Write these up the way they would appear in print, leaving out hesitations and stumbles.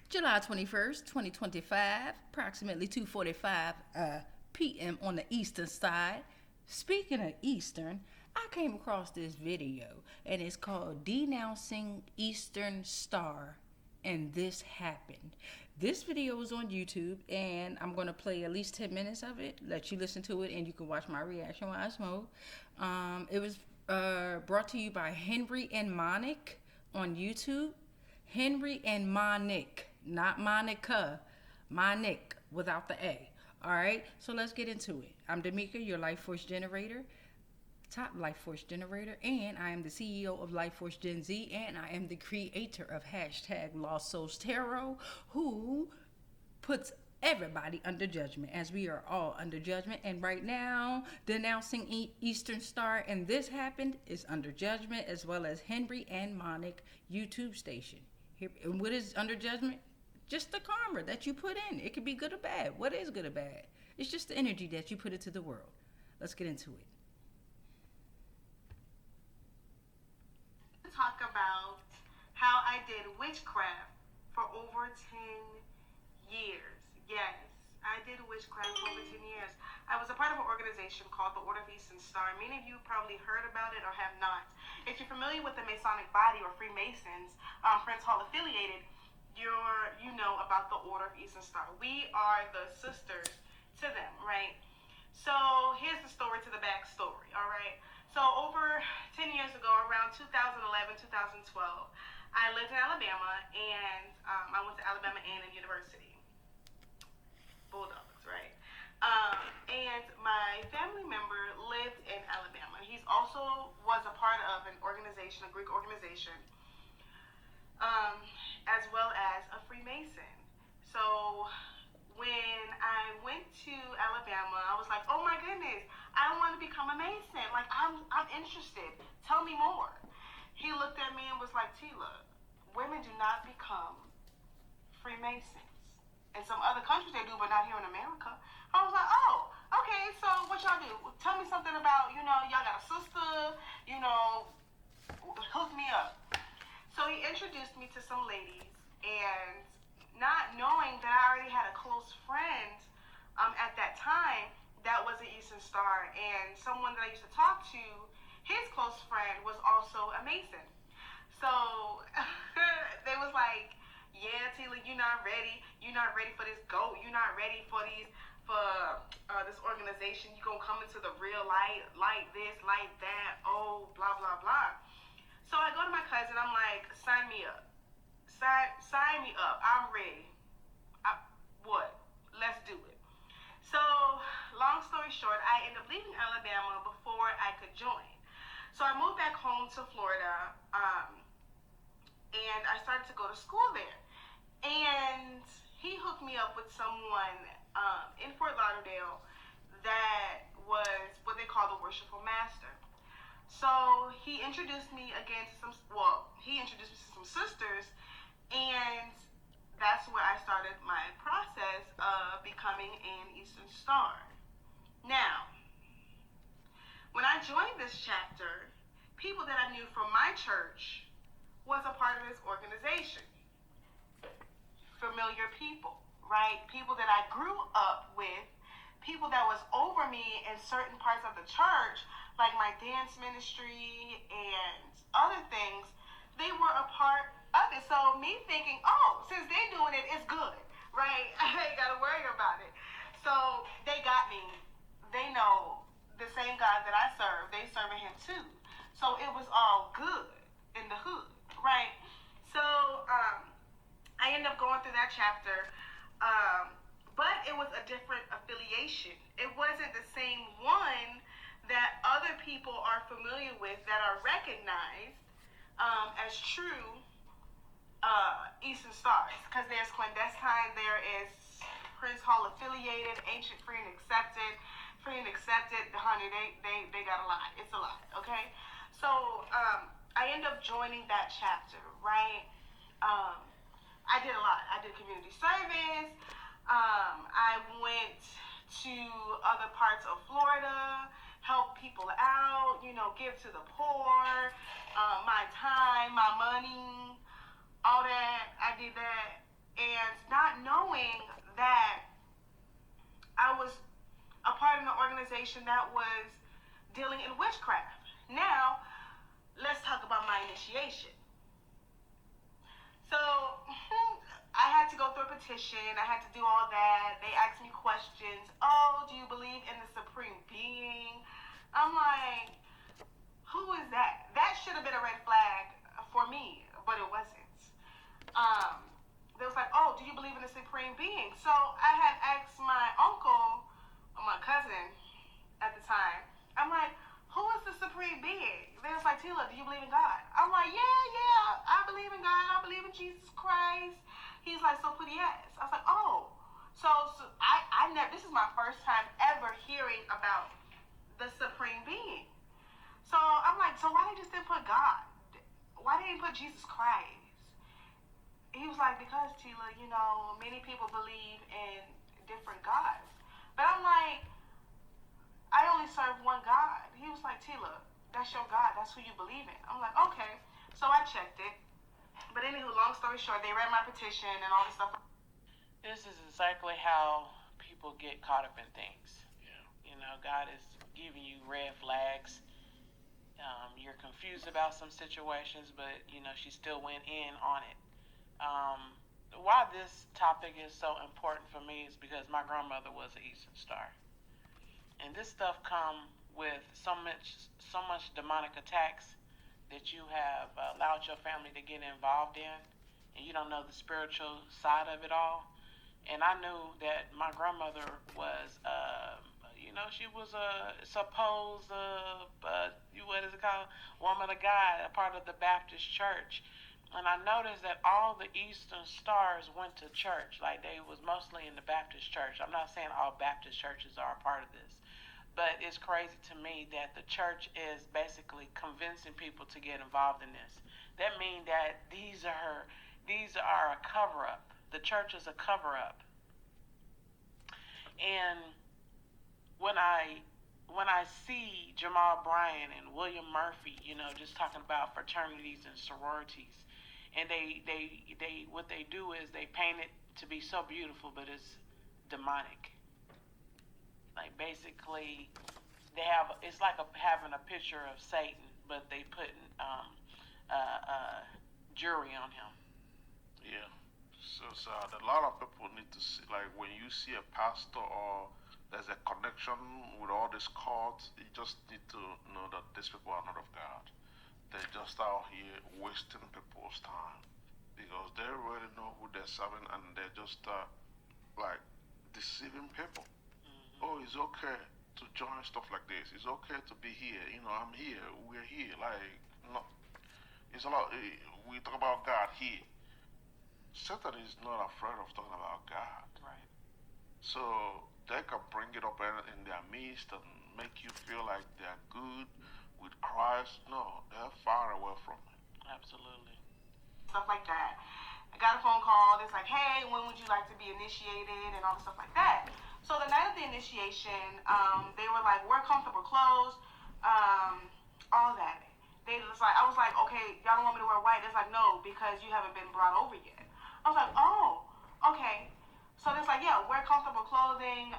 July 21st, 2025, approximately 2:45 p.m. on the eastern side. Speaking of Eastern, I came across this video and it's called Denouncing Eastern Star, and this happened. This video is on YouTube, and I'm going to play at least 10 minutes of it, let you listen to it, and you can watch my reaction while I smoke. It was brought to you by Henry and Monic on YouTube. Henry and Monic, not Monica. Monic without the A. All right, so let's get into it. I'm Damika, your life force generator, top life force generator, and I am the CEO of Life Force Gen Z, and I am the creator of hashtag Lost Souls Tarot, who puts everybody under judgment, as we are all under judgment. And right now, Denouncing Eastern Star and This Happened is under judgment, as well as Henry and Monic YouTube station. Here, and what is under judgment? Just the karma that you put in. It could be good or bad. What is good or bad? It's just the energy that you put into the world. Let's get into it. Talk about how I did witchcraft for over 10 years. Yes, I did witchcraft for over 10 years. I was a part of an organization called the Order of Eastern Star. Many of you probably heard about it or have not. If you're familiar with the Masonic body or Freemasons, Prince Hall affiliated, you know about the Order of Eastern Star. We are the sisters to them, right? So here's the story to the backstory, all right? So over 10 years ago, around 2011, 2012, I lived in Alabama, and I went to Alabama A&M University. Bulldogs, right? And my family member lived in Alabama. He's also was a part of an organization, a Greek organization, as well as a Freemason. So when I went to Alabama, I was like, oh my goodness, I want to become a Mason. Like, I'm interested. Tell me more. He looked at me and was like, Tila, women do not become Freemasons. In some other countries they do, but not here in America. I was like, oh, okay, so what y'all do? Tell me something about, y'all got a sister, hook me up. So he introduced me to some ladies, and not knowing that I already had a close friend at that time that was an Eastern Star, and someone that I used to talk to, his close friend was also a Mason. So they was like, yeah, Tila, you're not ready. You're not ready for this GOAT. You're not ready for this organization. You're going to come into the real light, like this, like that, oh, blah, blah, blah. So I go to my cousin. I'm like, sign me up. Sign me up. I'm ready. What? Let's do it. So long story short, I ended up leaving Alabama before I could join. So I moved back home to Florida, and I started to go to school there. And he hooked me up with someone in Fort Lauderdale that was what they call the Worshipful Master. So he introduced me again to he introduced me to some sisters, and that's where I started my process of becoming an Eastern Star. Now, when I joined this chapter, people that I knew from my church was a part of this organization. Familiar people, right? People that I grew up with, people that was over me in certain parts of the church, like my dance ministry and other things, they were a part of it. So me thinking, oh, since they're doing it, it's good, right? I ain't gotta worry about it. So they got me. They know the same God that I serve, they serving him too. So it was all good in the hood, right? So I ended up going through that chapter, but it was a different affiliation. It wasn't the same one that other people are familiar with, that are recognized as true Eastern Stars. Because there's clandestine, there is Prince Hall affiliated, ancient free and accepted. Honey, they got a lot. It's a lot, okay? So I ended up joining that chapter, right? I did a lot. I did community service. I went to other parts of Florida, help people out, give to the poor, my time, my money, all that. I did that. and not knowing that I was a part of an organization that was dealing in witchcraft. Now, let's talk about my initiation. So, I had to go through a petition. I had to do all that. They asked me questions. Oh, do you believe in the Supreme Being? I'm like, who is that? That should have been a red flag for me, but it wasn't. They was like, oh, do you believe in the Supreme Being? So I had asked my uncle, or my cousin at the time, I'm like, who is the Supreme Being? They was like, Tila, do you believe in God? I'm like, yeah, I believe in God. I believe in Jesus Christ. He's like, so put yes. I was like, oh. So I never, this is my first time ever hearing about the Supreme Being. So I'm like, so why they just didn't put God? Why they didn't put Jesus Christ? He was like, because Tila, you know, many people believe in different gods. But I'm like, I only serve one God. He was like, Tila, that's your God. That's who you believe in. I'm like, okay. So I checked it. But anywho, long story short, they read my petition and all this stuff. This is exactly how people get caught up in things. Yeah. You know, God is giving you red flags. You're confused about some situations, but, you know, she still went in on it. Why this topic is so important for me is because my grandmother was an Eastern Star. And this stuff come with so much demonic attacks that you have allowed your family to get involved in, and you don't know the spiritual side of it all. And I knew that my grandmother was, she was a supposed, what is it called, woman of God, a part of the Baptist church. And I noticed that all the Eastern Stars went to church, like they was mostly in the Baptist church. I'm not saying all Baptist churches are a part of this, but it's crazy to me that the church is basically convincing people to get involved in this. That means that these are a cover-up. The church is a cover-up. And when I see Jamal Bryant and William Murphy, just talking about fraternities and sororities, and they what they do is they paint it to be so beautiful, but it's demonic. Like basically, it's like having a picture of Satan, but they putting jury on him. Yeah. So a lot of people need to see, like when you see a pastor or there's a connection with all these cults, you just need to know that these people are not of God. They're just out here wasting people's time because they already know who they're serving and they're just like deceiving people. Mm-hmm. Oh, it's okay to join stuff like this. It's okay to be here. I'm here. We're here. Like, no, it's a lot. We talk about God here. Satan is not afraid of talking about God. Right. So they can bring it up in their midst and make you feel like they're good with Christ. No, they're far away from it. Absolutely. Stuff like that. I got a phone call. It's like, hey, when would you like to be initiated and all the stuff like that. So the night of the initiation, they were like, wear comfortable clothes, all that. I was like, okay, y'all don't want me to wear white? It's like, no, because you haven't been brought over yet. I was like, oh, okay. So it's like, yeah, wear comfortable clothing,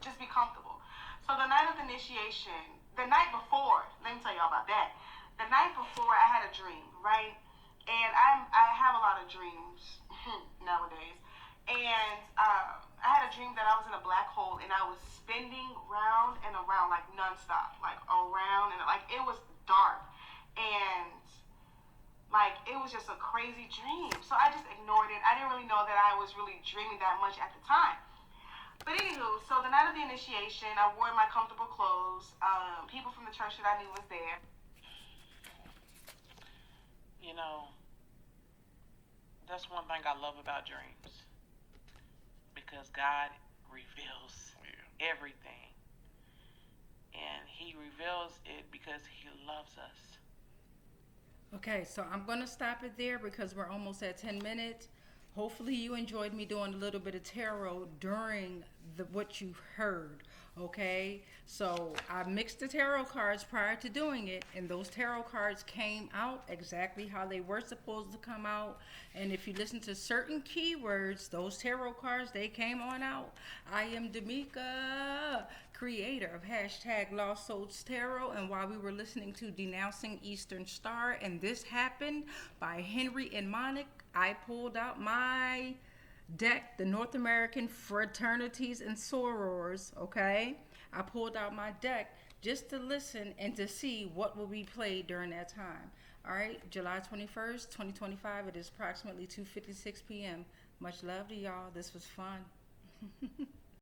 just be comfortable. So the night of the initiation, the night before, let me tell y'all about that. The night before, I had a dream, right? And I have a lot of dreams nowadays. And I had a dream that I was in a black hole and I was spinning round and around like nonstop, like around, and like it was dark. And like it was just a crazy dream. So I just ignored it. I didn't really know that I was really dreaming that much at the time. But anywho, so the night of the initiation, I wore my comfortable clothes. People from the church that I knew was there. That's one thing I love about dreams. Because God reveals everything. And he reveals it because he loves us. Okay, so I'm going to stop it there because we're almost at 10 minutes. Hopefully you enjoyed me doing a little bit of tarot during what you heard, okay? So I mixed the tarot cards prior to doing it, and those tarot cards came out exactly how they were supposed to come out. And if you listen to certain keywords, those tarot cards, they came on out. I am Damika, creator of hashtag Lost Souls Tarot, and while we were listening to Denouncing Eastern Star and This Happened by Henry and Monique, I pulled out my deck, the North American Fraternities and Sorors, okay? I pulled out my deck just to listen and to see what will be played during that time. All right, July 21st, 2025, it is approximately 2:56 p.m. Much love to y'all. This was fun.